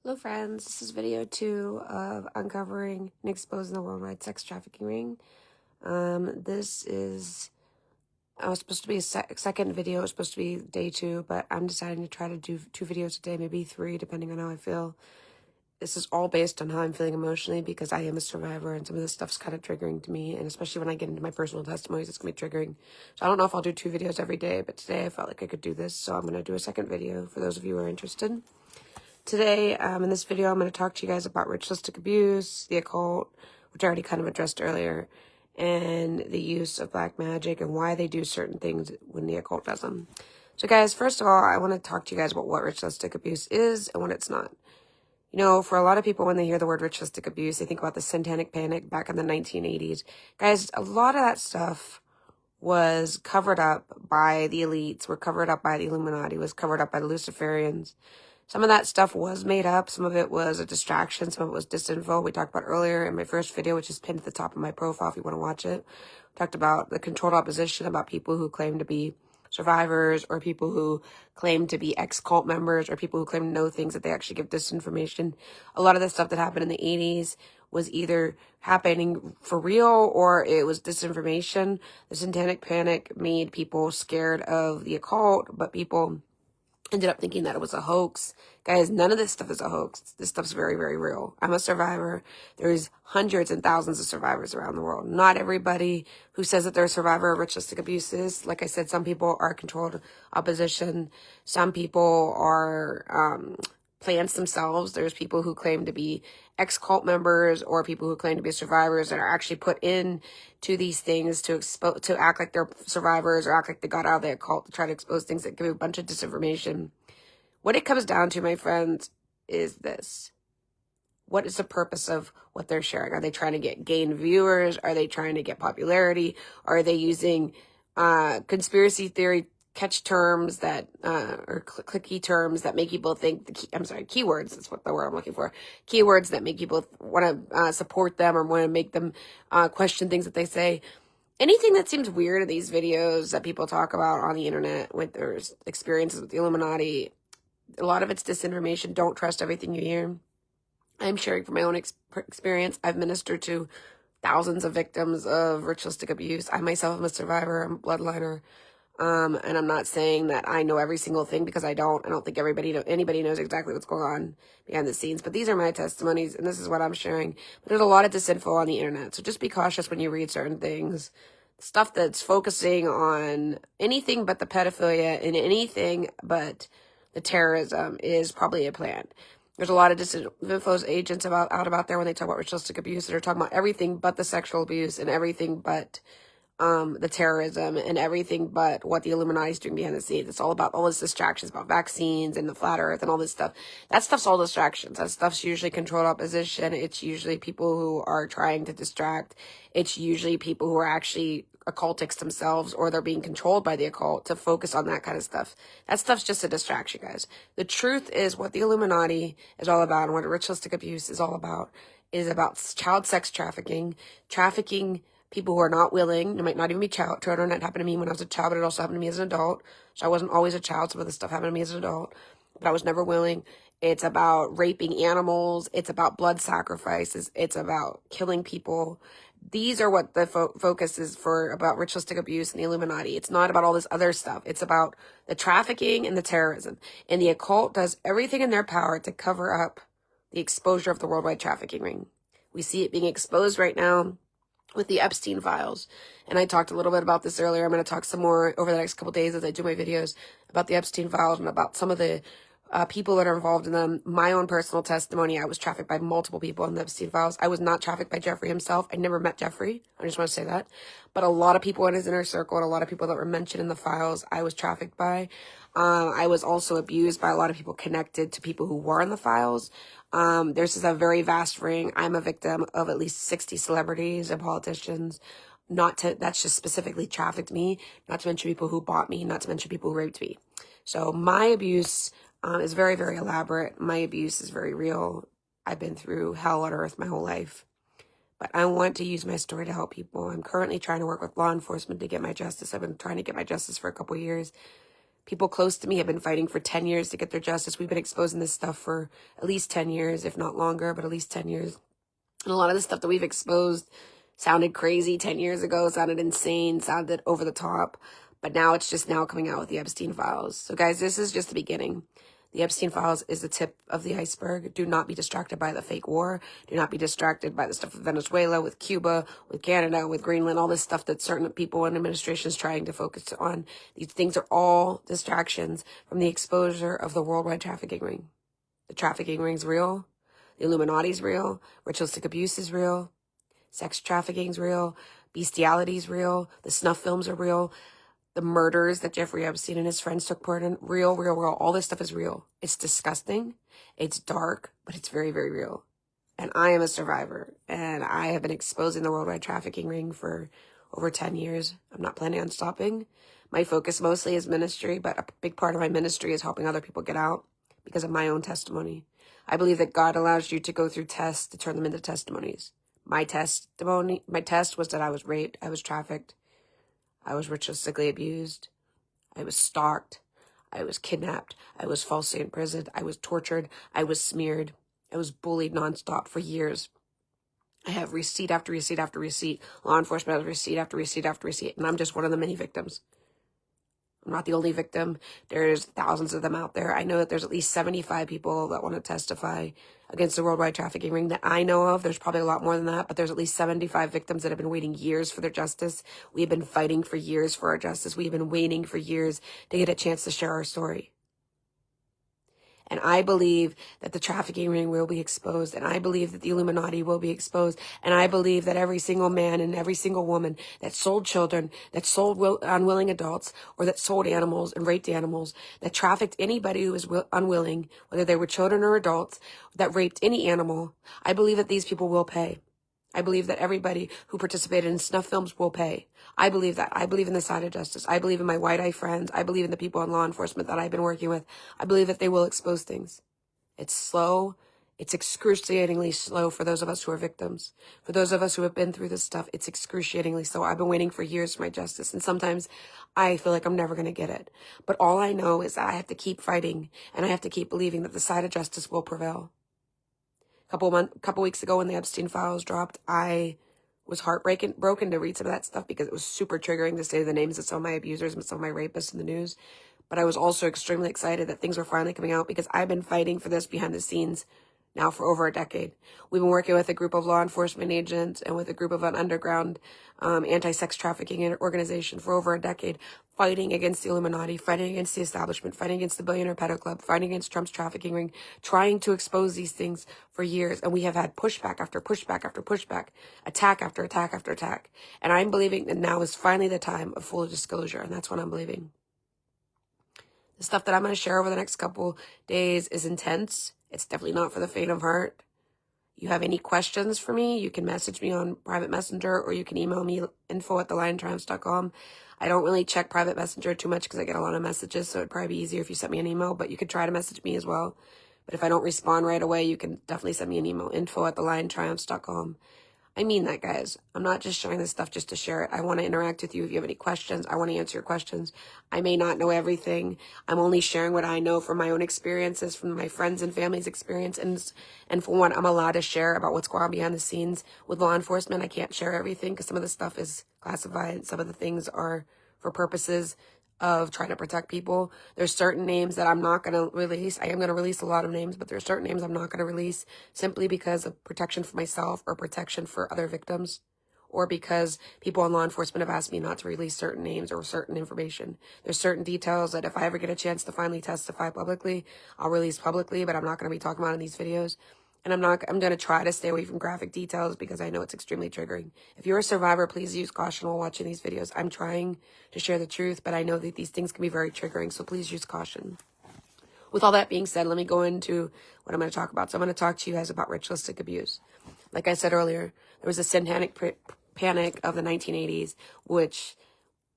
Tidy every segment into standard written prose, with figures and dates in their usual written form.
Hello friends, this is video 2 of uncovering and exposing the worldwide sex trafficking ring. This is, I was supposed to be a second video, it was supposed to be day 2, but I'm deciding to try to do 2 videos a day, maybe 3, depending on how I feel. This is all based on how I'm feeling emotionally because I am a survivor and some of this stuff's kind of triggering to me, and especially when I get into my personal testimonies, it's going to be triggering. So I don't know if I'll do 2 videos every day, but today I felt like I could do this, so I'm going to do a second video for those of you who are interested. Today, in this video, I'm going to talk to you guys about ritualistic abuse, the occult, which I already kind of addressed earlier, and the use of black magic and why they do certain things when the occult does them. So guys, first of all, I want to talk to you guys about what ritualistic abuse is and what it's not. You know, for a lot of people, when they hear the word ritualistic abuse, they think about the satanic panic back in the 1980s. Guys, a lot of that stuff was covered up by the elites, were covered up by the Illuminati, was covered up by the Luciferians. Some of that stuff was made up. Some of it was a distraction. Some of it was disinfo. We talked about earlier in my first video, which is pinned at the top of my profile if you want to watch it. We talked about the controlled opposition, about people who claim to be survivors or people who claim to be ex-cult members or people who claim to know things that they actually give disinformation. A lot of the stuff that happened in the 80s was either happening for real or it was disinformation. The satanic panic made people scared of the occult, but people ended up thinking that it was a hoax. Guys, none of this stuff is a hoax. This stuff's very, very real. I'm a survivor. There's hundreds and thousands of survivors around the world. Not everybody who says that they're a survivor of ritualistic abuse is. Like I said, some people are controlled opposition. Some people are plants themselves. There's people who claim to be ex-cult members or people who claim to be survivors that are actually put in to these things to act like they're survivors or act like they got out of the occult to try to expose things that give a bunch of disinformation. What it comes down to, my friends, is this. What is the purpose of what they're sharing? Are they trying to gain viewers? Are they trying to get popularity? Are they using conspiracy theory catch terms that, or clicky terms that make people think, keywords, that's what the word I'm looking for. Keywords that make people want to support them or want to make them question things that they say. Anything that seems weird in these videos that people talk about on the internet with their experiences with the Illuminati, a lot of it's disinformation. Don't trust everything you hear. I'm sharing from my own experience. I've ministered to thousands of victims of ritualistic abuse. I myself am a survivor. I'm a bloodliner. And I'm not saying that I know every single thing because I don't. I don't think anybody knows exactly what's going on behind the scenes. But these are my testimonies, and this is what I'm sharing. But there's a lot of disinfo on the internet, so just be cautious when you read certain things. Stuff that's focusing on anything but the pedophilia and anything but the terrorism is probably a plan. There's a lot of disinfo agents out there when they talk about ritualistic abuse that are talking about everything but the sexual abuse and everything but the terrorism and everything but what the Illuminati is doing behind the scenes. It's all about all these distractions about vaccines and the flat earth and all this stuff. That stuff's all distractions. That stuff's usually controlled opposition. It's usually people who are trying to distract. It's usually people who are actually occultics themselves or they're being controlled by the occult to focus on that kind of stuff. That stuff's just a distraction, guys. The truth is what the Illuminati is all about and what ritualistic abuse is all about is about child sex trafficking people who are not willing. It might not even be children. It happened to me when I was a child, but it also happened to me as an adult. So I wasn't always a child. Some of this stuff happened to me as an adult, but I was never willing. It's about raping animals. It's about blood sacrifices. It's about killing people. These are what the focus is about ritualistic abuse and the Illuminati. It's not about all this other stuff. It's about the trafficking and the terrorism. And the occult does everything in their power to cover up the exposure of the worldwide trafficking ring. We see it being exposed right now with the Epstein files. And I talked a little bit about this earlier. I'm going to talk some more over the next couple days as I do my videos about the Epstein files and about some of the people that are involved in them. My own personal testimony, I was trafficked by multiple people in the Epstein files. I was not trafficked by Jeffrey himself. I never met Jeffrey. I just want to say that. But a lot of people in his inner circle and a lot of people that were mentioned in the files, I was trafficked by. I was also abused by a lot of people connected to people who were in the files. There's just a very vast ring. I'm a victim of at least 60 celebrities and politicians. That's just specifically trafficked me, not to mention people who bought me, not to mention people who raped me. So my abuse is very, very elaborate. My abuse is very real. I've been through hell on earth my whole life. But I want to use my story to help people. I'm currently trying to work with law enforcement to get my justice. I've been trying to get my justice for a couple years. People close to me have been fighting for 10 years to get their justice. We've been exposing this stuff for at least 10 years, if not longer, but at least 10 years. And a lot of the stuff that we've exposed sounded crazy 10 years ago, sounded insane, sounded over the top. But now it's just now coming out with the Epstein files. So guys, this is just the beginning. The Epstein files is the tip of the iceberg. Do not be distracted by the fake war. Do not be distracted by the stuff with Venezuela, with Cuba, with Canada, with Greenland, all this stuff that certain people in administrations trying to focus on. These things are all distractions from the exposure of the worldwide trafficking ring. The trafficking ring's real. The Illuminati's real. Ritualistic abuse is real. Sex trafficking's real. Bestiality's real. The snuff films are real. The murders that Jeffrey Epstein and his friends took part in, real. All this stuff is real. It's disgusting. It's dark, but it's very, very real. And I am a survivor. And I have been exposing the worldwide trafficking ring for over 10 years. I'm not planning on stopping. My focus mostly is ministry, but a big part of my ministry is helping other people get out because of my own testimony. I believe that God allows you to go through tests to turn them into testimonies. My test was that I was raped, I was trafficked, I was ritualistically abused, I was stalked, I was kidnapped, I was falsely imprisoned, I was tortured, I was smeared, I was bullied nonstop for years. I have receipt after receipt after receipt. Law enforcement has receipt after receipt after receipt, and I'm just one of the many victims. I'm not the only victim. There's thousands of them out there. I know that there's at least 75 people that want to testify against the worldwide trafficking ring that I know of. There's probably a lot more than that, but there's at least 75 victims that have been waiting years for their justice. We have been fighting for years for our justice. We have been waiting for years to get a chance to share our story. And I believe that the trafficking ring will be exposed. And I believe that the Illuminati will be exposed. And I believe that every single man and every single woman that sold children, that sold unwilling adults, or that sold animals and raped animals, that trafficked anybody who was unwilling, whether they were children or adults, that raped any animal, I believe that these people will pay. I believe that everybody who participated in snuff films will pay. I believe that. I believe in the side of justice. I believe in my white eye friends. I believe in the people in law enforcement that I've been working with. I believe that they will expose things. It's slow. It's excruciatingly slow for those of us who are victims. For those of us who have been through this stuff, it's excruciatingly slow. I've been waiting for years for my justice, and sometimes I feel like I'm never going to get it. But all I know is that I have to keep fighting, and I have to keep believing that the side of justice will prevail. Couple weeks ago when the Epstein files dropped, I was broken to read some of that stuff because it was super triggering to say the names of some of my abusers and some of my rapists in the news. But I was also extremely excited that things were finally coming out because I've been fighting for this behind the scenes now for over a decade. We've been working with a group of law enforcement agents and with a group of an underground anti-sex trafficking organization for over a decade, fighting against the Illuminati, fighting against the establishment, fighting against the Billionaire Pedo Club, fighting against Trump's trafficking ring, trying to expose these things for years. And we have had pushback after pushback after pushback, attack after attack after attack. And I'm believing that now is finally the time of full disclosure. And that's what I'm believing. The stuff that I'm going to share over the next couple days is intense. It's definitely not for the faint of heart. You have any questions for me, you can message me on private messenger or you can email me info@theliontriumphs.com. I don't really check private messenger too much because I get a lot of messages, so it'd probably be easier if you sent me an email, but you could try to message me as well. But if I don't respond right away, you can definitely send me an email, info@theliontriumphs.com. I mean that, guys. I'm not just sharing this stuff just to share it. I want to interact with you if you have any questions. I want to answer your questions. I may not know everything. I'm only sharing what I know from my own experiences, from my friends and family's experience. And for one, I'm allowed to share about what's going on behind the scenes with law enforcement. I can't share everything because some of the stuff is classified. Some of the things are for purposes of trying to protect people. There's certain names that I'm not going to release. I am going to release a lot of names, but there's certain names I'm not going to release simply because of protection for myself or protection for other victims, or because people in law enforcement have asked me not to release certain names or certain information. There's certain details that if I ever get a chance to finally testify publicly, I'll release publicly, but I'm not going to be talking about in these videos. And I'm going to try to stay away from graphic details because I know it's extremely triggering. If you're a survivor, please use caution while watching these videos. I'm trying to share the truth, but I know that these things can be very triggering, so please use caution. With all that being said, let me go into what I'm going to talk about. So I'm going to talk to you guys about ritualistic abuse. Like I said earlier, there was a satanic panic of the 1980s, which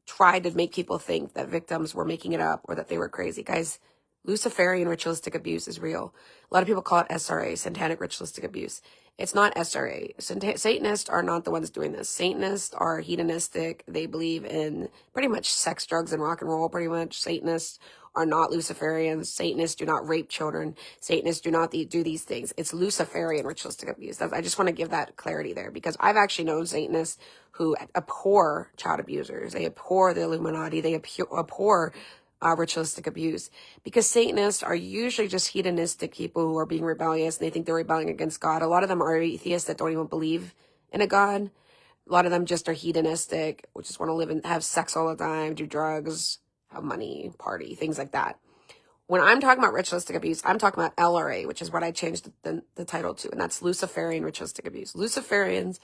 tried to make people think that victims were making it up or that they were crazy. Guys, Luciferian ritualistic abuse is real. A lot of people call it SRA, satanic ritualistic abuse. It's not SRA. Satanists are not the ones doing this. Satanists are hedonistic. They believe in pretty much sex, drugs, and rock and roll, pretty much. Satanists are not Luciferians. Satanists do not rape children. Satanists do not do these things. It's Luciferian ritualistic abuse. I just want to give that clarity there, because I've actually known Satanists who abhor child abusers. They abhor the Illuminati. They abhor ritualistic abuse, because Satanists are usually just hedonistic people who are being rebellious, and they think they're rebelling against God. A lot of them are atheists that don't even believe in a God. A lot of them just are hedonistic, which just want to live and have sex all the time, do drugs, have money, party, things like that. When I'm talking about ritualistic abuse, I'm talking about LRA, which is what I changed the title to, and that's Luciferian ritualistic abuse. Luciferians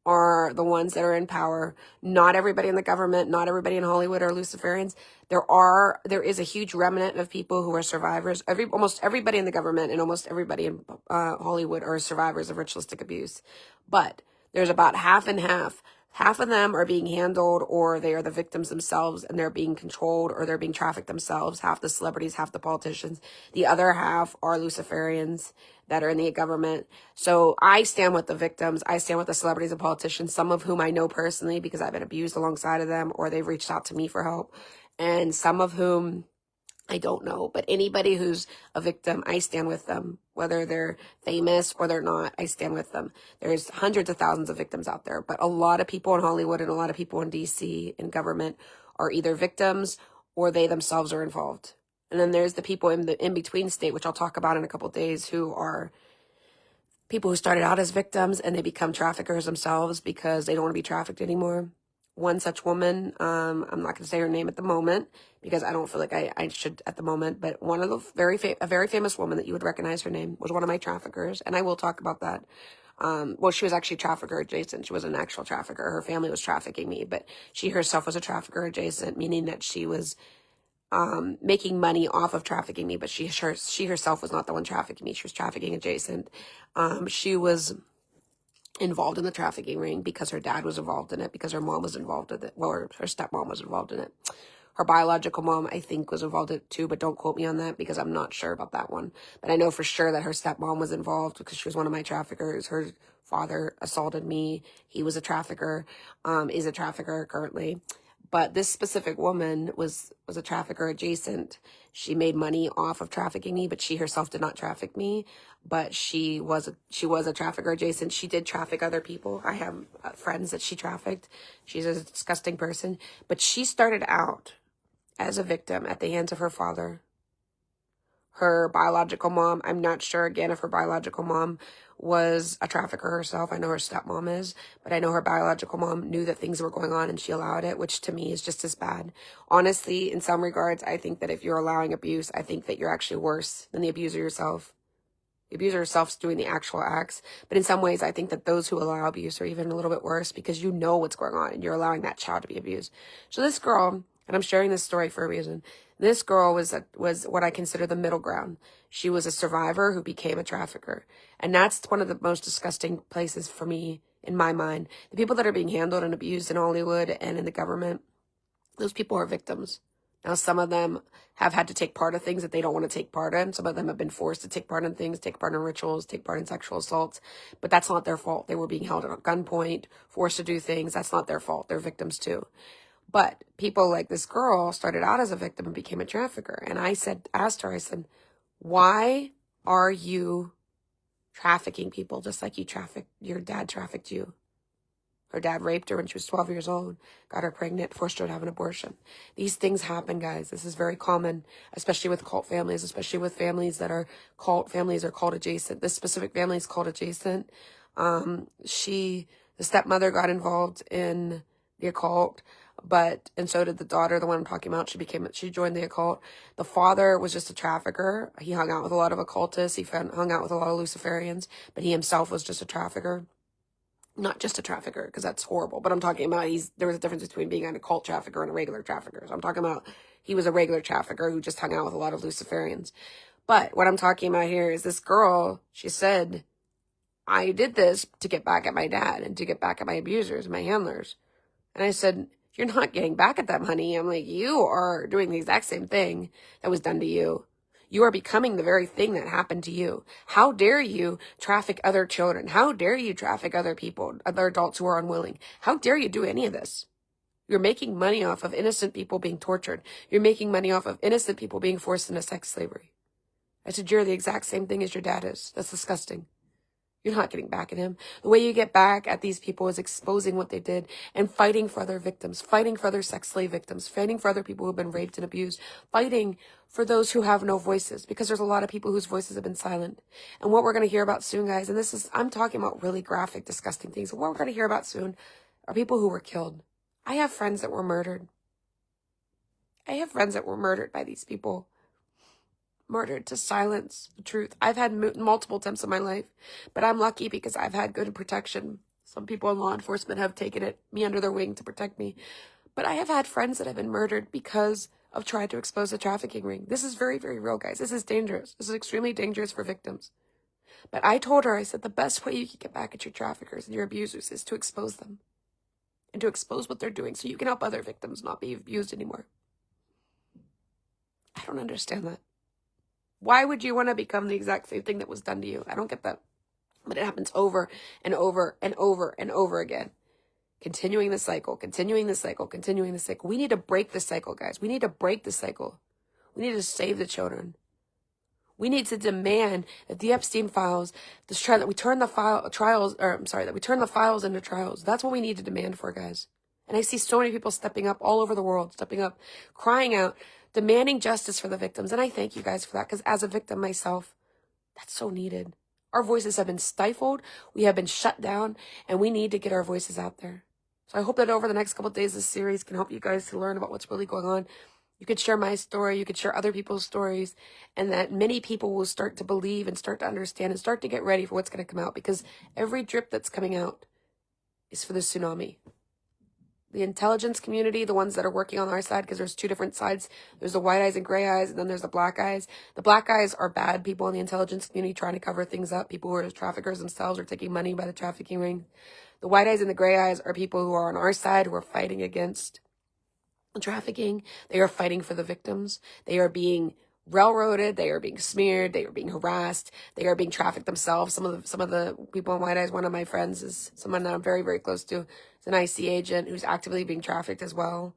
are the ones that are in power. Not everybody in the government, not everybody in Hollywood are Luciferians. There is a huge remnant of people who are survivors. Almost everybody in the government and almost everybody in Hollywood are survivors of ritualistic abuse. But there's about half and half. Half of them are being handled, or they are the victims themselves and they're being controlled, or they're being trafficked themselves. Half the celebrities, half the politicians. The other half are Luciferians that are in the government. So I stand with the victims. I stand with the celebrities and politicians, some of whom I know personally because I've been abused alongside of them, or they've reached out to me for help. And some of whom I don't know, but anybody who's a victim, I stand with them. Whether they're famous or they're not, I stand with them. There's hundreds of thousands of victims out there, but a lot of people in Hollywood and a lot of people in DC and government are either victims or they themselves are involved. And then there's the people in the in-between state, which I'll talk about in a couple of days, who are people who started out as victims and they become traffickers themselves because they don't want to be trafficked anymore. One such woman, I'm not going to say her name at the moment because I don't feel like I should at the moment, but one of the a very famous woman that you would recognize her name was one of my traffickers, and I will talk about that. Well, she was actually trafficker adjacent. She wasn't an actual trafficker. Her family was trafficking me, but she herself was a trafficker adjacent, meaning that she was making money off of trafficking me, but she herself was not the one trafficking me. She was trafficking adjacent. She was involved in the trafficking ring because her dad was involved in it, because her mom was involved in it. Well, her stepmom was involved in it. Her biological mom, I think, was involved in it too, but don't quote me on that because I'm not sure about that one. But I know for sure that her stepmom was involved because she was one of my traffickers. Her father assaulted me. He was a trafficker, is a trafficker currently. But this specific woman was a trafficker adjacent. She made money off of trafficking me, but she herself did not traffic me. But she was a trafficker adjacent. She did traffic other people. I have friends that she trafficked. She's a disgusting person. But she started out as a victim at the hands of her father. Her biological mom, I'm not sure again if her biological mom was a trafficker herself. I know her stepmom is, but I know her biological mom knew that things were going on and she allowed it, which to me is just as bad. Honestly, in some regards, I think that if you're allowing abuse, I think that you're actually worse than the abuser yourself. The abuser herself is doing the actual acts, but in some ways, I think that those who allow abuse are even a little bit worse because you know what's going on and you're allowing that child to be abused. So this girl, and I'm sharing this story for a reason, this girl was what I consider the middle ground. She was a survivor who became a trafficker. And that's one of the most disgusting places for me, in my mind. The people that are being handled and abused in Hollywood and in the government, those people are victims. Now, some of them have had to take part of things that they don't want to take part in. Some of them have been forced to take part in things, take part in rituals, take part in sexual assaults. But that's not their fault. They were being held at gunpoint, forced to do things. That's not their fault. They're victims too. But people like this girl started out as a victim and became a trafficker. And I asked her, why are you trafficking people just like your dad trafficked you? Her dad raped her when she was 12 years old, got her pregnant, forced her to have an abortion. These things happen, guys. This is very common, especially with cult families, especially with families that are cult families or cult adjacent. This specific family is cult adjacent. The stepmother got involved in the occult, and so did the daughter, the one I'm talking about. She joined the occult. The father was just a trafficker. He hung out with a lot of occultists. He hung out with a lot of Luciferians, but he himself was just a trafficker. Not just a trafficker, because that's horrible, but I'm talking about there was a difference between being an occult trafficker and a regular trafficker. So I'm talking about he was a regular trafficker who just hung out with a lot of Luciferians. But what I'm talking about here is this girl, she said, I did this to get back at my dad and to get back at my abusers and my handlers. And I said, you're not getting back at them, honey. I'm like, you are doing the exact same thing that was done to you. You are becoming the very thing that happened to you. How dare you traffic other children? How dare you traffic other people, other adults who are unwilling? How dare you do any of this? You're making money off of innocent people being tortured. You're making money off of innocent people being forced into sex slavery. I said, you're the exact same thing as your dad is. That's disgusting. You're not getting back at him. The way you get back at these people is exposing what they did and fighting for other victims, fighting for other sex slave victims, fighting for other people who have been raped and abused, fighting for those who have no voices, because there's a lot of people whose voices have been silent. And what we're going to hear about soon, guys, and I'm talking about really graphic, disgusting things. What we're going to hear about soon are people who were killed. I have friends that were murdered. I have friends that were murdered by these people. Murdered to silence the truth. I've had multiple attempts in my life, but I'm lucky because I've had good protection. Some people in law enforcement have taken me under their wing to protect me. But I have had friends that have been murdered because of trying to expose a trafficking ring. This is very, very real, guys. This is dangerous. This is extremely dangerous for victims. But I told her, I said, the best way you can get back at your traffickers and your abusers is to expose them. And to expose what they're doing so you can help other victims not be abused anymore. I don't understand that. Why would you want to become the exact same thing that was done to you? I don't get that. But it happens over and over and over and over again. Continuing the cycle, continuing the cycle, continuing the cycle. We need to break the cycle, guys. We need to break the cycle. We need to save the children. We need to demand that the Epstein files, that we turn the files into trials. That's what we need to demand for, guys. And I see so many people stepping up all over the world, stepping up, crying out, demanding justice for the victims. And I thank you guys for that, because as a victim myself, that's so needed. Our voices have been stifled. We have been shut down, and we need to get our voices out there. So I hope that over the next couple of days, this series can help you guys to learn about what's really going on. You could share my story. You could share other people's stories, and that many people will start to believe and start to understand and start to get ready for what's going to come out, because every drip that's coming out is for the tsunami. The intelligence community, the ones that are working on our side, because there's two different sides. There's the white eyes and gray eyes, and then there's the black eyes. The black eyes are bad people in the intelligence community trying to cover things up. People who are traffickers themselves or taking money by the trafficking ring. The white eyes and the gray eyes are people who are on our side, who are fighting against trafficking. They are fighting for the victims. They are being railroaded. They are being smeared. They are being harassed. They are being trafficked themselves. Some of the people in white eyes, one of my friends is someone that I'm very, very close to. It's an IC agent who's actively being trafficked as well.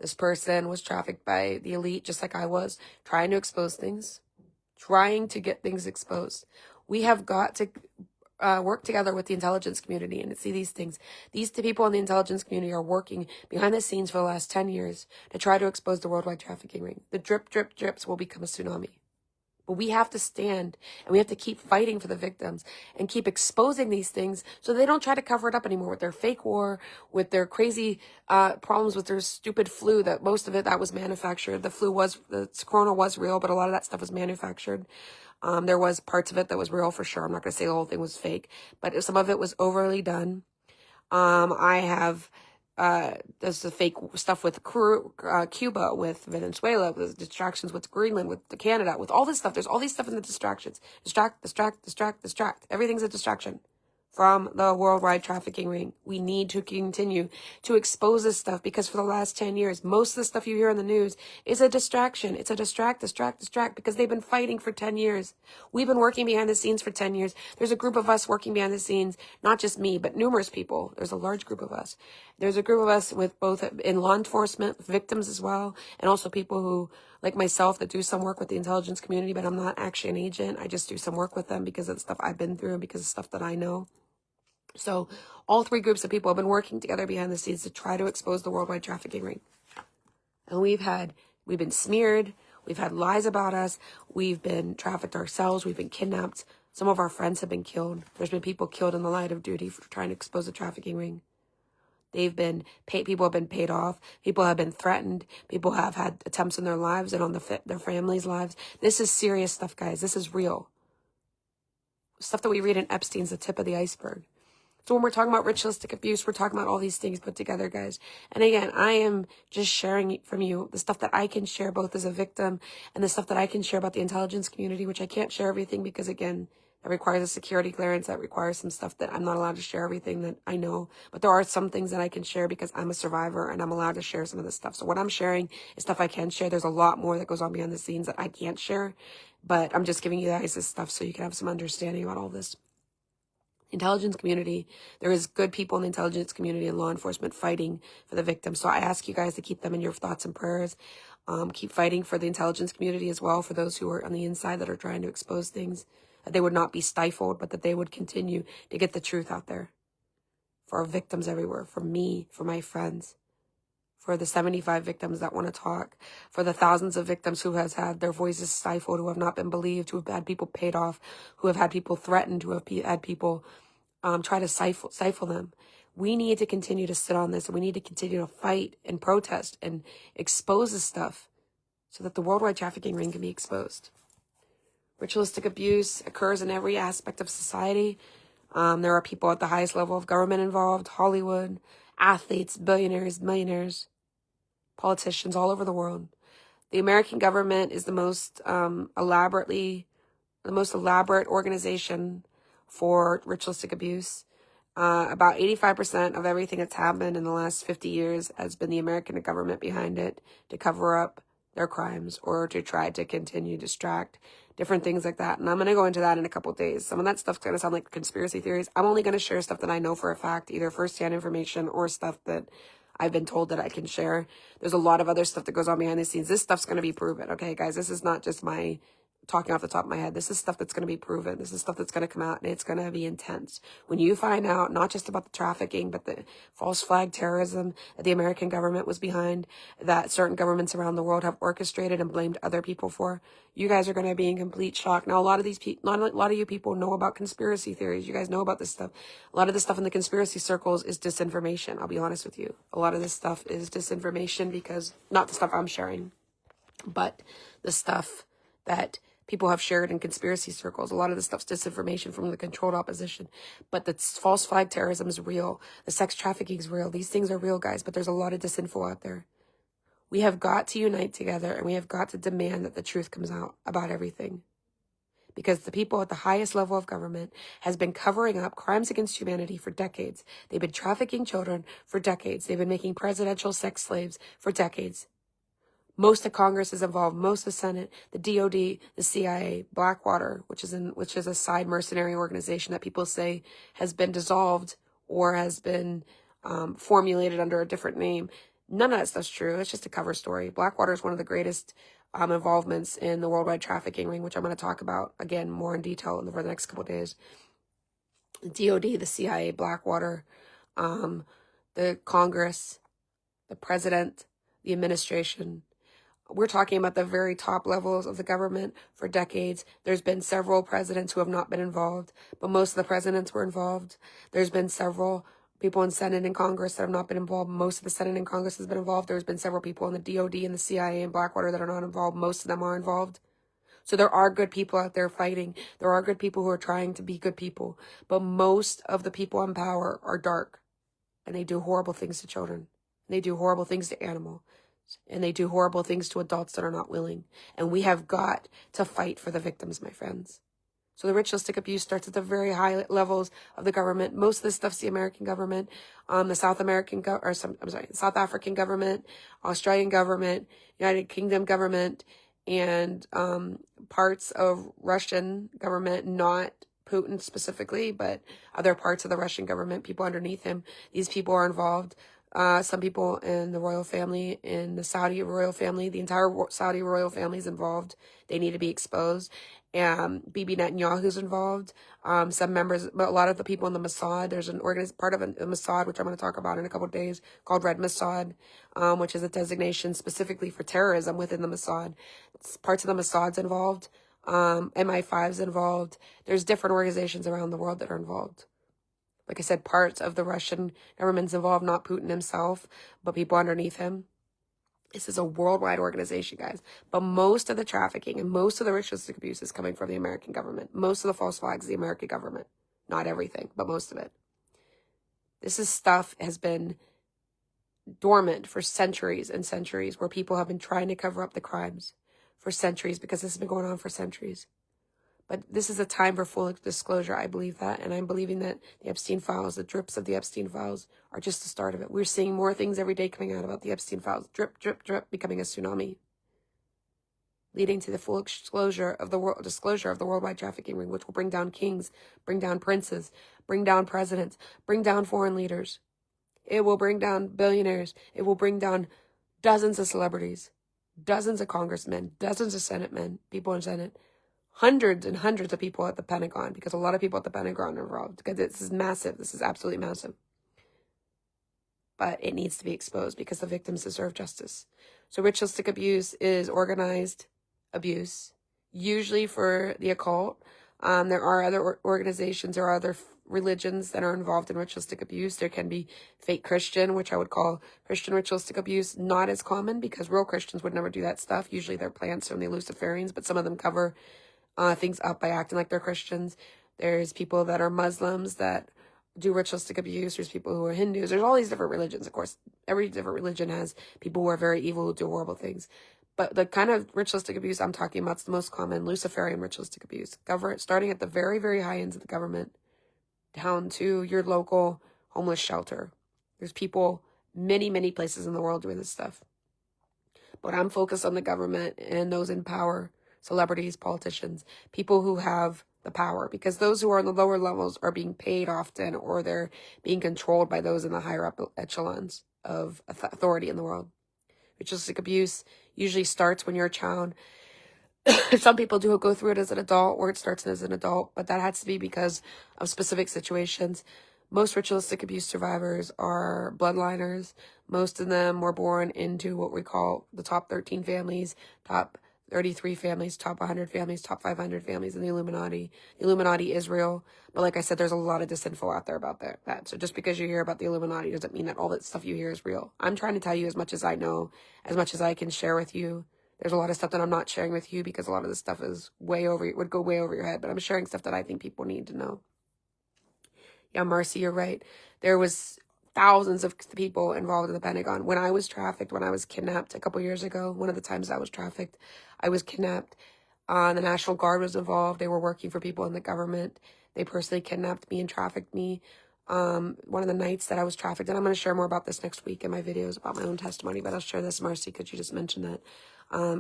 This person was trafficked by the elite, just like I was, trying to expose things, trying to get things exposed. We have got to work together with the intelligence community and see these things. These people in the intelligence community are working behind the scenes for the last 10 years to try to expose the worldwide trafficking ring. The drip, drip, drips will become a tsunami. But we have to stand, and we have to keep fighting for the victims and keep exposing these things so they don't try to cover it up anymore with their fake war, with their crazy problems with their stupid flu, that most of it that was manufactured. The corona was real, but a lot of that stuff was manufactured. There was parts of it that was real for sure. I'm not going to say the whole thing was fake, but some of it was overly done. I have there's the fake stuff with Cuba, with Venezuela, with distractions with Greenland, with Canada, with all this stuff. There's all these stuff in the distractions. Distract. Everything's a distraction from the worldwide trafficking ring. We need to continue to expose this stuff, because for the last 10 years, most of the stuff you hear in the news is a distraction. It's a distract, because they've been fighting for 10 years. We've been working behind the scenes for 10 years. There's a group of us working behind the scenes, not just me, but numerous people. There's a large group of us. There's a group of us with both in law enforcement, victims as well, and also people who, like myself, that do some work with the intelligence community, but I'm not actually an agent. I just do some work with them because of the stuff I've been through and because of stuff that I know. So all three groups of people have been working together behind the scenes to try to expose the worldwide trafficking ring. And we've been smeared. We've had lies about us. We've been trafficked ourselves. We've been kidnapped. Some of our friends have been killed. There's been people killed in the light of duty for trying to expose the trafficking ring. People have been paid off. People have been threatened. People have had attempts in their lives and on their families' lives. This is serious stuff, guys. This is real. Stuff that we read in Epstein's the tip of the iceberg. So when we're talking about ritualistic abuse, we're talking about all these things put together, guys. And again, I am just sharing from you the stuff that I can share both as a victim and the stuff that I can share about the intelligence community, which I can't share everything because, again, That requires a security clearance. That requires some stuff that I'm not allowed to share everything that I know. But there are some things that I can share because I'm a survivor and I'm allowed to share some of this stuff. So what I'm sharing is stuff I can share. There's a lot more that goes on behind the scenes that I can't share. But I'm just giving you guys this stuff so you can have some understanding about all this. Intelligence community, there is good people in the intelligence community and law enforcement fighting for the victims. So I ask you guys to keep them in your thoughts and prayers. Keep fighting for the intelligence community as well, for those who are on the inside that are trying to expose things, that they would not be stifled, but that they would continue to get the truth out there. For our victims everywhere, for me, for my friends, for the 75 victims that want to talk, for the thousands of victims who has had their voices stifled, who have not been believed, who have had people paid off, who have had people threatened, who have had people try to stifle them. We need to continue to sit on this, and we need to continue to fight and protest and expose this stuff so that the worldwide trafficking ring can be exposed. Ritualistic abuse occurs in every aspect of society. There are people at the highest level of government involved, Hollywood, athletes, billionaires, millionaires, politicians all over the world. The American government is the most elaborate organization for ritualistic abuse. About 85% of everything that's happened in the last 50 years has been the American government behind it to cover up their crimes or to try to continue to distract, different things like that. And I'm going to go into that in a couple of days. Some of that stuff's going to sound like conspiracy theories. I'm only going to share stuff that I know for a fact, either firsthand information or stuff that I've been told that I can share. There's a lot of other stuff that goes on behind the scenes. This stuff's going to be proven. Okay, guys, this is not just my talking off the top of my head. This is stuff that's going to be proven. This is stuff that's going to come out, and it's going to be intense. When you find out not just about the trafficking, but the false flag terrorism that the American government was behind, that certain governments around the world have orchestrated and blamed other people for, you guys are going to be in complete shock. Now, a lot of you people know about conspiracy theories. You guys know about this stuff. A lot of the stuff in the conspiracy circles is disinformation. I'll be honest with you. A lot of this stuff is disinformation because, not the stuff I'm sharing, but the stuff that people have shared in conspiracy circles. A lot of the stuff's disinformation from the controlled opposition. But the false flag terrorism is real. The sex trafficking is real. These things are real, guys, but there's a lot of disinfo out there. We have got to unite together, and we have got to demand that the truth comes out about everything. Because the people at the highest level of government has been covering up crimes against humanity for decades. They've been trafficking children for decades. They've been making presidential sex slaves for decades. Most of Congress is involved, most of the Senate, the DOD, the CIA, Blackwater, which is a side mercenary organization that people say has been dissolved or has been formulated under a different name. None of that stuff's true. It's just a cover story. Blackwater is one of the greatest involvements in the worldwide trafficking ring, which I'm going to talk about again more in detail over the next couple of days. The DOD, the CIA, Blackwater, the Congress, the president, the administration. We're talking about the very top levels of the government for decades. There's been several presidents who have not been involved, but most of the presidents were involved. There's been several people in Senate and Congress that have not been involved. Most of the Senate and Congress has been involved. There's been several people in the DOD and the CIA and Blackwater that are not involved. Most of them are involved. So there are good people out there fighting. There are good people who are trying to be good people. But most of the people in power are dark. And they do horrible things to children. They do horrible things to animals. And they do horrible things to adults that are not willing. And we have got to fight for the victims, my friends. So the ritualistic abuse starts at the very high levels of the government. Most of this stuff's the American government, the South African government, Australian government, United Kingdom government, and parts of Russian government, not Putin specifically, but other parts of the Russian government, people underneath him. These people are involved. Some people in the royal family, in the Saudi royal family, the entire Saudi royal family is involved. They need to be exposed. Bibi Netanyahu's involved. Some members, but a lot of the people in the Mossad, there's an part of the Mossad, which I'm going to talk about in a couple of days, called Red Mossad, which is a designation specifically for terrorism within the Mossad. Parts of the Mossad's involved. MI5's involved. There's different organizations around the world that are involved. Like I said, parts of the Russian government's involved, not Putin himself, but people underneath him. This is a worldwide organization, guys. But most of the trafficking and most of the ritualistic abuse is coming from the American government. Most of the false flags, the American government. Not everything, but most of it. This is stuff has been dormant for centuries and centuries, where people have been trying to cover up the crimes for centuries, because this has been going on for centuries. But this is a time for full disclosure. I believe that. And I'm believing that the Epstein files, the drips of the Epstein files, are just the start of it. We're seeing more things every day coming out about the Epstein files. Drip, drip, drip, becoming a tsunami, leading to the full disclosure of the worldwide trafficking ring, which will bring down kings, bring down princes, bring down presidents, bring down foreign leaders. It will bring down billionaires. It will bring down dozens of celebrities, dozens of congressmen, dozens of Senate men, people in Senate, hundreds and hundreds of people at the Pentagon, because a lot of people at the Pentagon are involved, because this is massive. This is absolutely massive. But it needs to be exposed because the victims deserve justice. So ritualistic abuse is organized abuse, usually for the occult. There are other organizations or other religions that are involved in ritualistic abuse. There can be fake Christian, which I would call Christian ritualistic abuse, not as common because real Christians would never do that stuff. Usually they're plants from the Luciferians, but some of them cover things up by acting like they're Christians. There's people that are Muslims that do ritualistic abuse. There's people who are Hindus. There's all these different religions, of course. Every different religion has people who are very evil, who do horrible things. But the kind of ritualistic abuse I'm talking about is the most common, Luciferian ritualistic abuse. Starting at the very, very high ends of the government, down to your local homeless shelter. There's people, many, many places in the world doing this stuff. But I'm focused on the government and those in power, celebrities, politicians, people who have the power, because those who are in the lower levels are being paid often, or they're being controlled by those in the higher up echelons of authority in the world. Ritualistic abuse usually starts when you're a child. Some people do go through it as an adult, or it starts as an adult, but that has to be because of specific situations. Most ritualistic abuse survivors are bloodliners. Most of them were born into what we call the top 13 families, top 33 families, top 100 families, top 500 families in the Illuminati. The Illuminati is real, but like I said, there's a lot of disinfo out there about that. So just because you hear about the Illuminati doesn't mean that all that stuff you hear is real. I'm trying to tell you as much as I know, as much as I can share with you. There's a lot of stuff that I'm not sharing with you because a lot of this stuff is would go way over your head, but I'm sharing stuff that I think people need to know. Yeah, Marcy, you're right. There was thousands of people involved in the Pentagon. When I was trafficked, when I was kidnapped a couple years ago, one of the times I was trafficked, I was kidnapped. The National Guard was involved. They were working for people in the government. They personally kidnapped me and trafficked me. One of the nights that I was trafficked, and I'm going to share more about this next week in my videos about my own testimony, but I'll share this, Marcy, because you just mentioned that.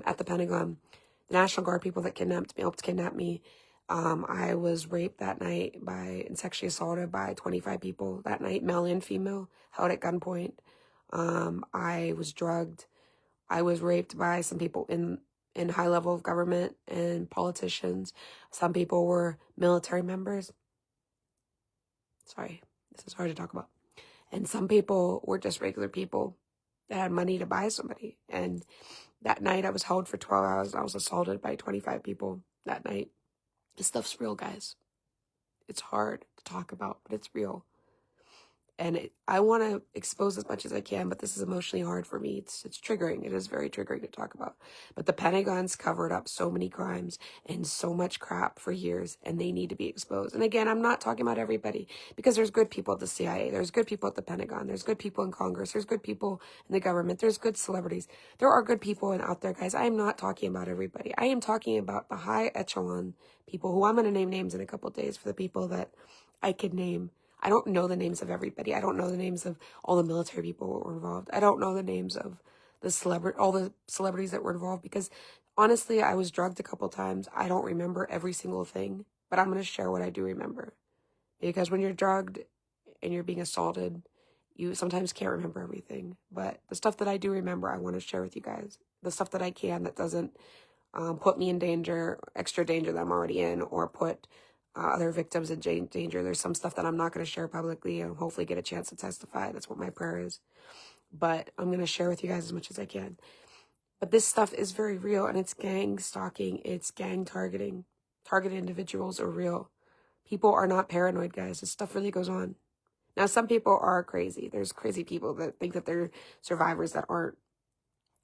At the Pentagon, the National Guard people that helped kidnap me, I was raped that night and sexually assaulted by 25 people that night, male and female, held at gunpoint. I was drugged. I was raped by some people in high level of government and politicians. Some people were military members. Sorry, this is hard to talk about. And some people were just regular people that had money to buy somebody. And that night I was held for 12 hours and I was assaulted by 25 people that night. This stuff's real, guys. It's hard to talk about, but it's real. And I want to expose as much as I can, but this is emotionally hard for me. It's triggering. It is very triggering to talk about. But the Pentagon's covered up so many crimes and so much crap for years, and they need to be exposed. And again, I'm not talking about everybody, because there's good people at the CIA. There's good people at the Pentagon. There's good people in Congress. There's good people in the government. There's good celebrities. There are good people out there, guys. I am not talking about everybody. I am talking about the high echelon people who I'm going to name names in a couple of days for the people that I could name. I don't know the names of everybody. I don't know the names of all the military people who were involved. I don't know the names of all the celebrities that were involved, because honestly, I was drugged a couple times. I don't remember every single thing, but I'm going to share what I do remember. Because when you're drugged and you're being assaulted, you sometimes can't remember everything. But the stuff that I do remember, I want to share with you guys. The stuff that I can, that doesn't put me in danger, extra danger that I'm already in, or put other victims in danger. There's some stuff that I'm not going to share publicly and hopefully get a chance to testify. That's what my prayer is. But I'm going to share with you guys as much as I can. But this stuff is very real, and it's gang stalking. It's gang targeting. Targeted individuals are real. People are not paranoid, guys. This stuff really goes on. Now, some people are crazy. There's crazy people that think that they're survivors that aren't,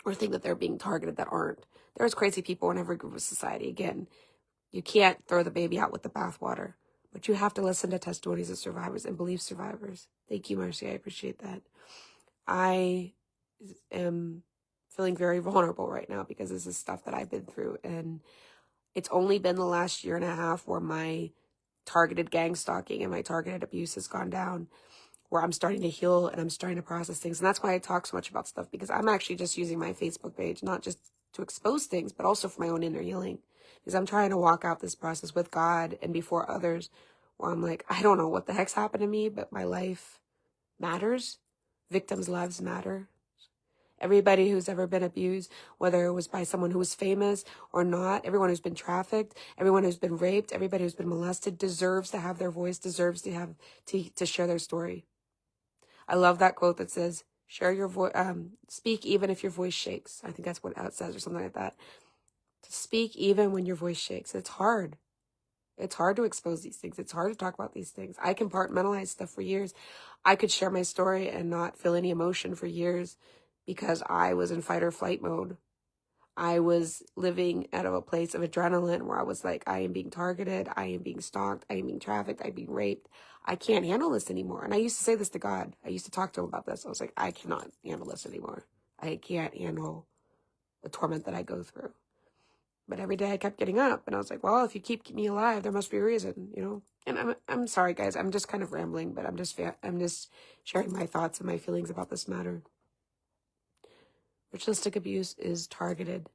or think that they're being targeted that aren't. There's crazy people in every group of society. Again, you can't throw the baby out with the bathwater, but you have to listen to testimonies of survivors and believe survivors. Thank you, Marcy. I appreciate that. I am feeling very vulnerable right now because this is stuff that I've been through, and It's only been the last year and a half where my targeted gang stalking and my targeted abuse has gone down, where I'm starting to heal and I'm starting to process things. And that's why I talk so much about stuff, because I'm actually just using my Facebook page, not just to expose things, but also for my own inner healing. Because I'm trying to walk out this process with God and before others, where I'm like, I don't know what the heck's happened to me, but my life matters. Victims' lives matter. Everybody who's ever been abused, whether it was by someone who was famous or not, everyone who's been trafficked, everyone who's been raped, everybody who's been molested deserves to have their voice, deserves to have to share their story. I love that quote that says, share your voice, speak even if your voice shakes. I think that's what it says, or something like that. To speak even when your voice shakes. It's hard. It's hard to expose these things. It's hard to talk about these things. I compartmentalize stuff for years. I could share my story and not feel any emotion for years because I was in fight or flight mode. I was living out of a place of adrenaline where I was like, I am being targeted. I am being stalked. I am being trafficked. I'm being raped. I can't handle this anymore. And I used to say this to God. I used to talk to him about this. I was like, I cannot handle this anymore. I can't handle the torment that I go through. But every day I kept getting up, and I was like, well, if you keep me alive, there must be a reason, you know? And I'm sorry, guys. I'm just kind of rambling, but I'm just sharing my thoughts and my feelings about this matter. Ritualistic abuse is targeted.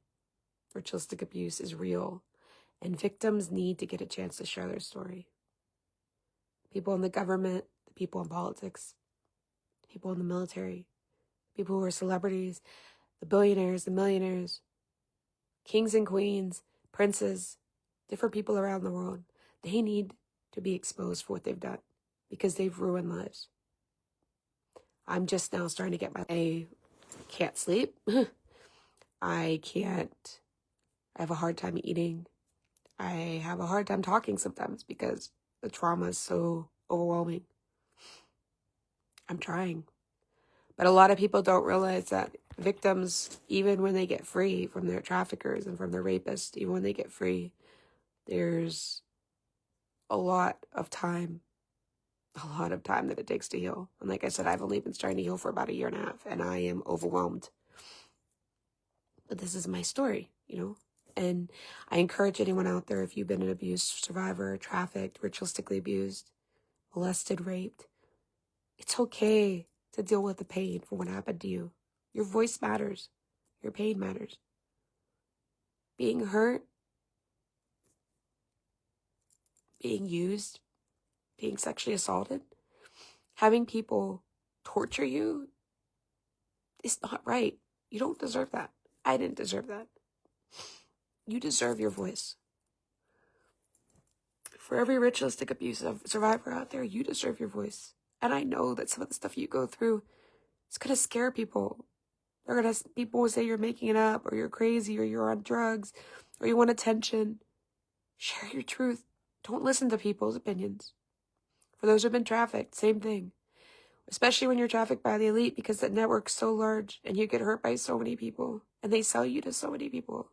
Ritualistic abuse is real. And victims need to get a chance to share their story. People in the government, the people in politics, people in the military, people who are celebrities, the billionaires, the millionaires, kings and queens, princes, different people around the world. They need to be exposed for what they've done because they've ruined lives. I'm just now starting to get I can't sleep. I have a hard time eating. I have a hard time talking sometimes because the trauma is so overwhelming. I'm trying. But a lot of people don't realize that victims, even when they get free from their traffickers and from their rapists, even when they get free, there's a lot of time that it takes to heal. And like I said, I've only been starting to heal for about a year and a half, and I am overwhelmed. But this is my story, you know? And I encourage anyone out there, if you've been an abuse survivor, trafficked, ritualistically abused, molested, raped, it's okay to deal with the pain for what happened to you. Your voice matters. Your pain matters. Being hurt, being used, being sexually assaulted, having people torture you is not right. You don't deserve that. I didn't deserve that. You deserve your voice. For every ritualistic abuse survivor out there, you deserve your voice. And I know that some of the stuff you go through is going to scare people. People will say you're making it up, or you're crazy, or you're on drugs, or you want attention. Share your truth. Don't listen to people's opinions. For those who have been trafficked, same thing. Especially when you're trafficked by the elite, because the network's so large and you get hurt by so many people and they sell you to so many people.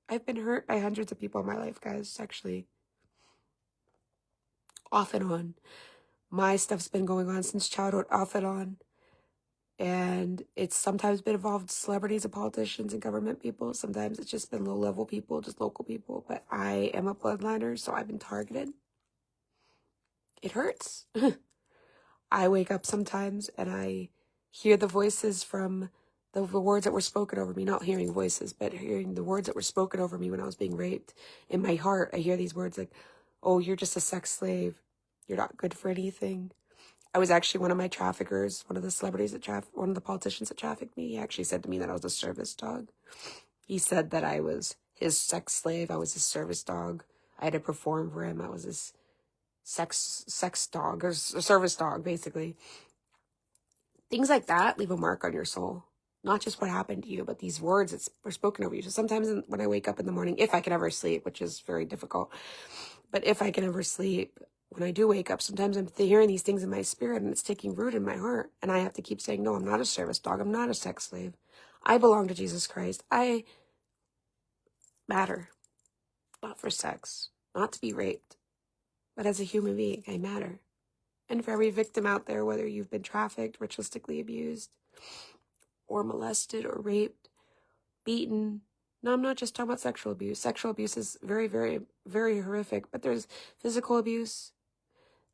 I've been hurt by hundreds of people in my life, guys, actually. Off and on. My stuff's been going on since childhood, off and on. And it's sometimes been involved celebrities and politicians and government people. Sometimes it's just been low-level people, just local people. But I am a bloodliner, so I've been targeted. It hurts. I wake up sometimes and I hear the voices from the words that were spoken over me, not hearing voices, but hearing the words that were spoken over me when I was being raped. In my heart, I hear these words like, oh, you're just a sex slave. You're not good for anything. I was actually one of my traffickers, one of the celebrities one of the politicians that trafficked me. He actually said to me that I was a service dog. He said that I was his sex slave. I was his service dog. I had to perform for him. I was his sex dog, or service dog, basically. Things like that leave a mark on your soul. Not just what happened to you, but these words that were spoken over you. So sometimes when I wake up in the morning, if I can ever sleep, which is very difficult, but if I can ever sleep, when I do wake up, sometimes I'm hearing these things in my spirit and it's taking root in my heart. And I have to keep saying, no, I'm not a service dog. I'm not a sex slave. I belong to Jesus Christ. I matter. Not for sex. Not to be raped. But as a human being, I matter. And for every victim out there, whether you've been trafficked, ritualistically abused, or molested, or raped, beaten, No, I'm not just talking about sexual abuse. Sexual abuse is very, very, very horrific, but there's physical abuse,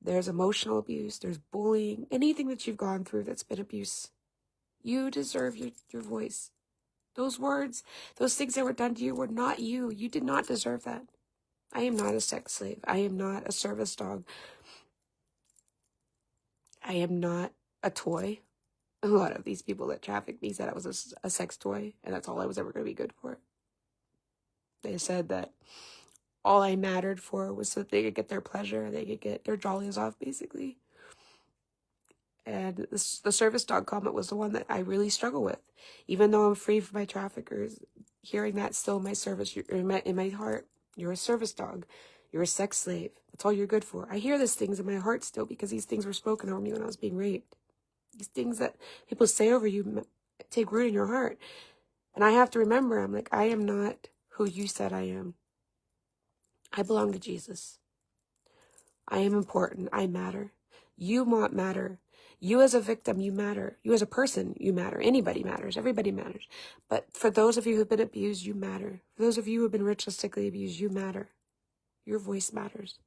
there's emotional abuse, there's bullying, anything that you've gone through that's been abuse. You deserve your voice. Those words, those things that were done to you were not you. You did not deserve that. I am not a sex slave. I am not a service dog. I am not a toy. A lot of these people that trafficked me said I was a sex toy, and that's all I was ever going to be good for. They said that all I mattered for was so that they could get their pleasure, they could get their jollies off, basically. And the service dog comment was the one that I really struggle with. Even though I'm free from my traffickers, hearing that still in my service, in my heart, you're a service dog. You're a sex slave. That's all you're good for. I hear these things in my heart still because these things were spoken over me when I was being raped. These things that people say over you take root in your heart. And I have to remember, I'm like, I am not who you said I am. I belong to Jesus. I am important. I matter. You matter. You as a victim, you matter. You as a person, you matter. Anybody matters. Everybody matters. But for those of you who've been abused, you matter. For those of you who've been ritualistically abused, you matter. Your voice matters.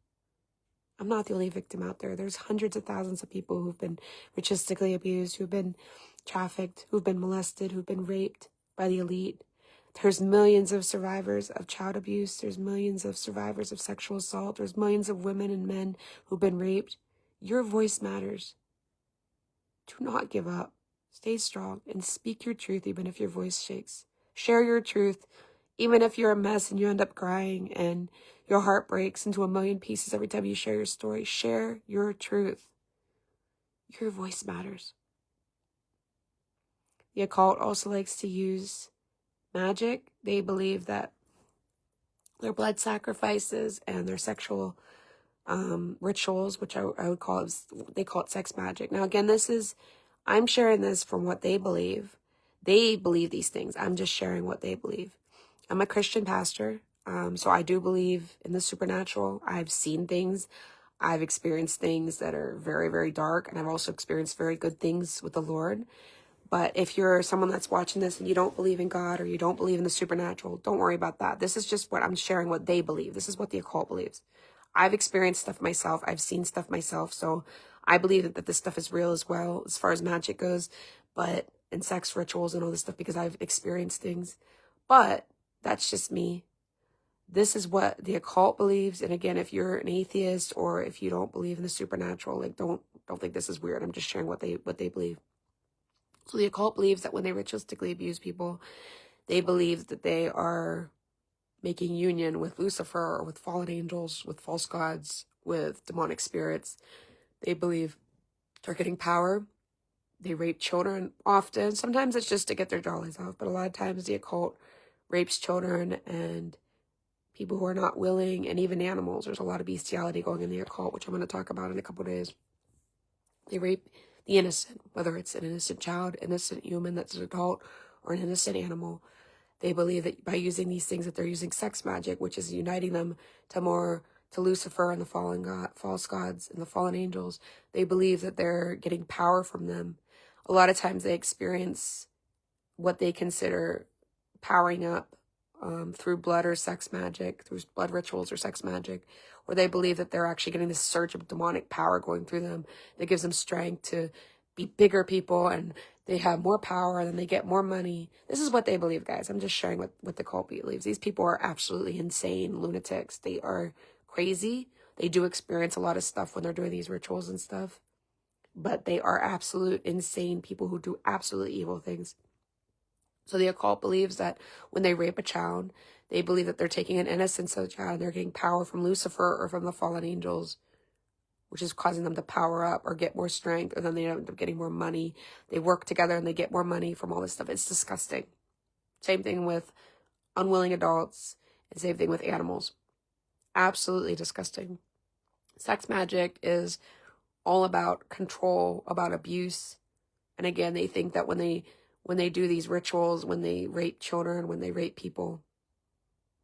I'm not the only victim out there. There's hundreds of thousands of people who've been ritualistically abused, who've been trafficked, who've been molested, who've been raped by the elite. There's millions of survivors of child abuse. There's millions of survivors of sexual assault. There's millions of women and men who've been raped. Your voice matters. Do not give up. Stay strong and speak your truth even if your voice shakes. Share your truth even if you're a mess and you end up crying and your heart breaks into a million pieces every time you share your story. Share your truth. Your voice matters. The occult also likes to use magic. They believe that their blood sacrifices and their sexual rituals, which I would call it, they call it sex magic. Now, again, I'm sharing this from what they believe. They believe these things. I'm just sharing what they believe. I'm a Christian pastor, so I do believe in the supernatural. I've seen things. I've experienced things that are very, very dark, and I've also experienced very good things with the Lord. But if you're someone that's watching this and you don't believe in God or you don't believe in the supernatural, don't worry about that. This is just what I'm sharing, what they believe. This is what the occult believes. I've experienced stuff myself. I've seen stuff myself. So I believe that this stuff is real as well, as far as magic goes, and sex rituals and all this stuff, because I've experienced things. But that's just me. This is what the occult believes. And again, if you're an atheist or if you don't believe in the supernatural, like don't think this is weird. I'm just sharing what they believe. So the occult believes that when they ritualistically abuse people, they believe that they are making union with Lucifer or with fallen angels, with false gods, with demonic spirits. They believe they're getting power. They rape children often. Sometimes it's just to get their jollies off, but a lot of times the occult rapes children and people who are not willing, and even animals. There's a lot of bestiality going in the occult, which I'm going to talk about in a couple of days. They rape the innocent, whether it's an innocent child, innocent human that's an adult, or an innocent animal. They believe that by using these things that they're using sex magic, which is uniting them to Lucifer and the false gods and the fallen angels. They believe that they're getting power from them. A lot of times they experience what they consider powering up through blood or sex magic, through blood rituals or sex magic, or they believe that they're actually getting this surge of demonic power going through them that gives them strength to be bigger people, and they have more power and then they get more money. This is what they believe, guys. I'm just sharing what the cult believes. These people are absolutely insane lunatics. They are crazy. They do experience a lot of stuff when they're doing these rituals and stuff, but they are absolute insane people who do absolutely evil things. So the occult believes that when they rape a child, they believe that they're taking an innocence of the child and they're getting power from Lucifer or from the fallen angels, which is causing them to power up or get more strength, or then they end up getting more money. They work together and they get more money from all this stuff. It's disgusting. Same thing with unwilling adults, and same thing with animals. Absolutely disgusting. Sex magic is all about control, about abuse. And again, they think that when they do these rituals, when they rape children, when they rape people,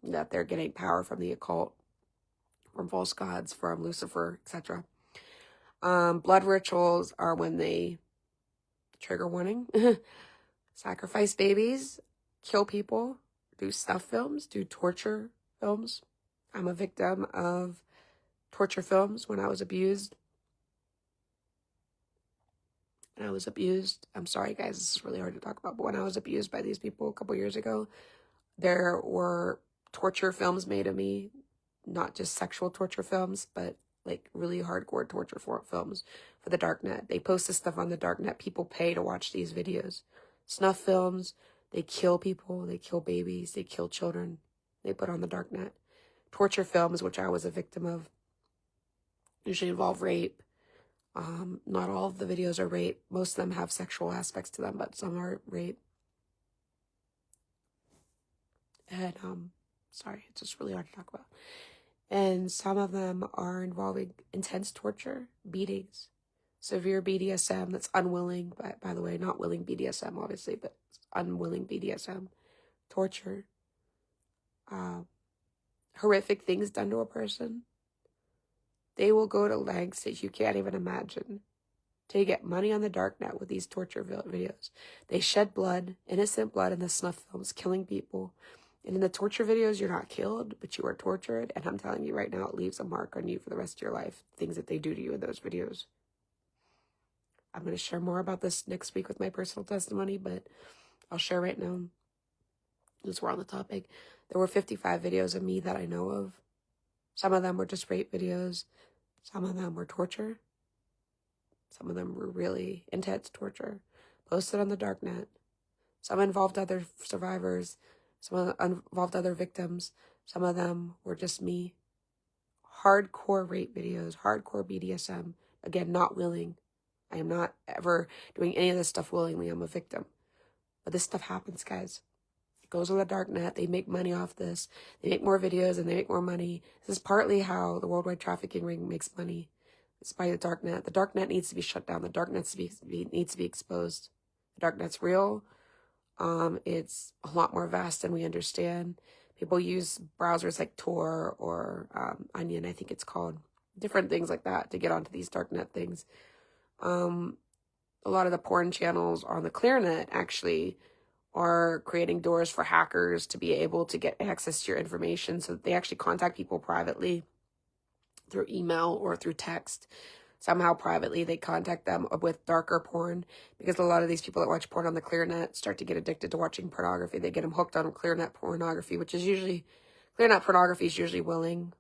that they're getting power from the occult, from false gods, from Lucifer, etc. Blood rituals are when they, trigger warning, sacrifice babies, kill people, do snuff films, do torture films. I'm a victim of torture films when I was abused. I'm sorry guys, this is really hard to talk about, but when I was abused by these people a couple years ago, there were torture films made of me, not just sexual torture films, but like really hardcore torture films for the darknet. They post this stuff on the darknet. People pay to watch these videos. Snuff films, they kill people, they kill babies, they kill children. They put on the darknet. Torture films, which I was a victim of, usually involve rape. Not all of the videos are rape. Most of them have sexual aspects to them, but some are rape. And, sorry, it's just really hard to talk about. And some of them are involving intense torture, beatings, severe BDSM that's unwilling, by the way, not willing BDSM, obviously, but unwilling BDSM, torture, horrific things done to a person. They will go to lengths that you can't even imagine to get money on the darknet with these torture videos. They shed blood, innocent blood in the snuff films, killing people. And in the torture videos, you're not killed, but you are tortured. And I'm telling you right now, it leaves a mark on you for the rest of your life, things that they do to you in those videos. I'm going to share more about this next week with my personal testimony, but I'll share right now, since we're on the topic. There were 55 videos of me that I know of. Some of them were just rape videos. Some of them were torture. Some of them were really intense torture, posted on the darknet. Some involved other survivors. Some involved other victims. Some of them were just me. Hardcore rape videos, hardcore BDSM. Again, not willing. I am not ever doing any of this stuff willingly. I'm a victim. But this stuff happens, guys. It goes on the darknet. They make money off this. They make more videos and they make more money. This is partly how the worldwide trafficking ring makes money. It's by the darknet. The darknet needs to be shut down. The darknet needs to be exposed. The darknet's real. It's a lot more vast than we understand. People use browsers like Tor or Onion, I think it's called. Different things like that to get onto these darknet things. A lot of the porn channels on the ClearNet actually are creating doors for hackers to be able to get access to your information, so that they actually contact people privately through email or through text. Somehow privately they contact them with darker porn, because a lot of these people that watch porn on the ClearNet start to get addicted to watching pornography. They get them hooked on ClearNet pornography, which is usually, ClearNet pornography is usually willing.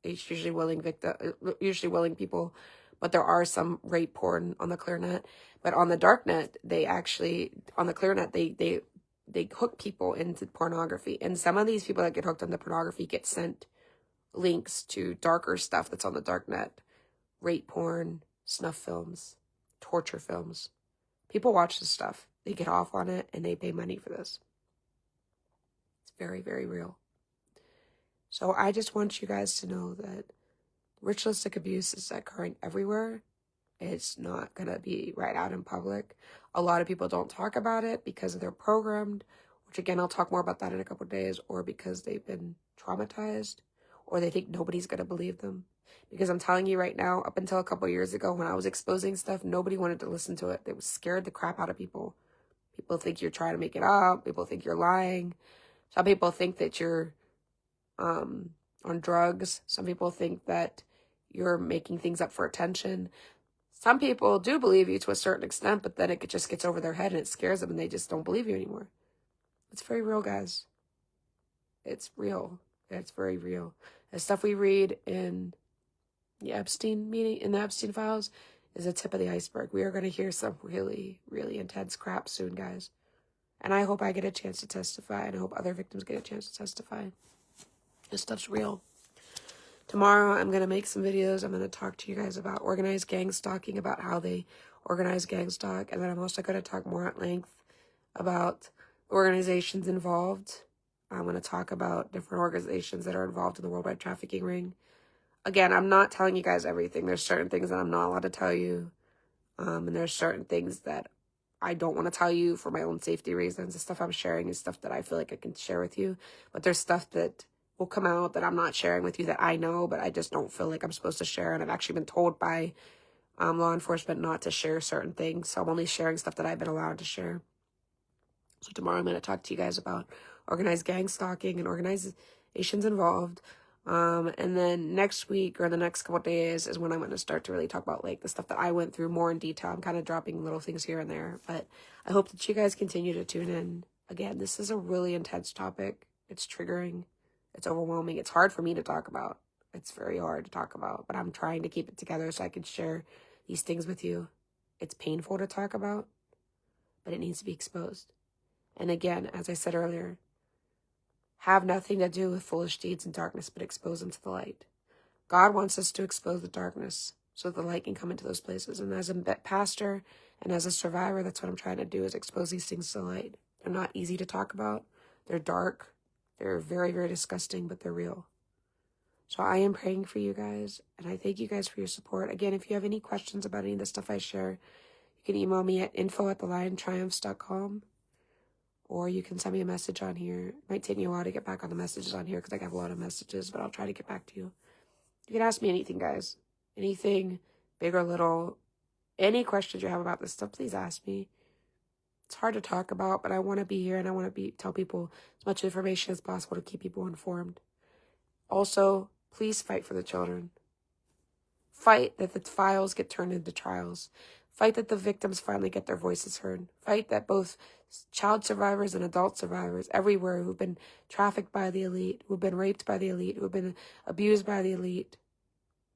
It's usually willing people, but there are some rape porn on the ClearNet. But on the darknet, they actually, on the ClearNet, they hook people into pornography. And some of these people that get hooked on the pornography get sent links to darker stuff that's on the darknet. Rape porn, snuff films, torture films. People watch this stuff. They get off on it and they pay money for this. It's very, very real. So I just want you guys to know that ritualistic abuse is occurring everywhere. It's not going to be right out in public. A lot of people don't talk about it because they're programmed, which again, I'll talk more about that in a couple of days, or because they've been traumatized, or they think nobody's going to believe them. Because I'm telling you right now, up until a couple of years ago when I was exposing stuff, nobody wanted to listen to it. They scared the crap out of people. People think you're trying to make it up. People think you're lying. Some people think that you're on drugs. Some people think that you're making things up for attention. Some people do believe you to a certain extent, but then it just gets over their head and it scares them and they just don't believe you anymore. It's very real, guys. It's real. It's very real. The stuff we read in the Epstein files is the tip of the iceberg. We are going to hear some really, really intense crap soon, guys. And I hope I get a chance to testify, and I hope other victims get a chance to testify. This stuff's real. Tomorrow, I'm going to make some videos. I'm going to talk to you guys about organized gang stalking, about how they organize gang stalk. And then I'm also going to talk more at length about organizations involved. I'm going to talk about different organizations that are involved in the worldwide trafficking ring. Again, I'm not telling you guys everything. There's certain things that I'm not allowed to tell you. And there's certain things that I don't want to tell you for my own safety reasons. The stuff I'm sharing is stuff that I feel like I can share with you. But there's stuff that will come out that I'm not sharing with you that I know, but I just don't feel like I'm supposed to share. And I've actually been told by law enforcement not to share certain things. So I'm only sharing stuff that I've been allowed to share. So tomorrow I'm going to talk to you guys about organized gang stalking and organizations involved. And then next week or the next couple of days is when I'm going to start to really talk about like the stuff that I went through more in detail. I'm kind of dropping little things here and there, but I hope that you guys continue to tune in. Again, this is a really intense topic. It's triggering. It's overwhelming. It's hard for me to talk about. It's very hard to talk about, but I'm trying to keep it together so I can share these things with you. It's painful to talk about, but it needs to be exposed. And again, as I said earlier, have nothing to do with foolish deeds in darkness, but expose them to the light. God wants us to expose the darkness so the light can come into those places. And as a pastor and as a survivor, that's what I'm trying to do, is expose these things to the light. They're not easy to talk about. They're dark. They're very, very disgusting, but they're real. So I am praying for you guys, and I thank you guys for your support. Again, if you have any questions about any of the stuff I share, you can email me at info@theliontriumphs.com, or you can send me a message on here. It might take me a while to get back on the messages on here because I have a lot of messages, but I'll try to get back to you. You can ask me anything, guys. Anything, big or little. Any questions you have about this stuff, please ask me. It's hard to talk about, but I want to be here, and I want to tell people as much information as possible to keep people informed. Also, please fight for the children. Fight that the files get turned into trials. Fight that the victims finally get their voices heard. Fight that both child survivors and adult survivors everywhere who've been trafficked by the elite, who've been raped by the elite, who've been abused by the elite,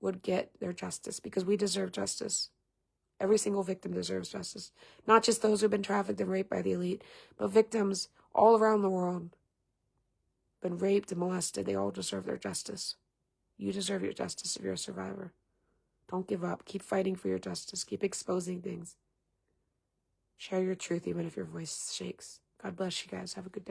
would get their justice, because we deserve justice. Every single victim deserves justice. Not just those who've been trafficked and raped by the elite, but victims all around the world, been raped and molested. They all deserve their justice. You deserve your justice if you're a survivor. Don't give up. Keep fighting for your justice. Keep exposing things. Share your truth even if your voice shakes. God bless you guys. Have a good day.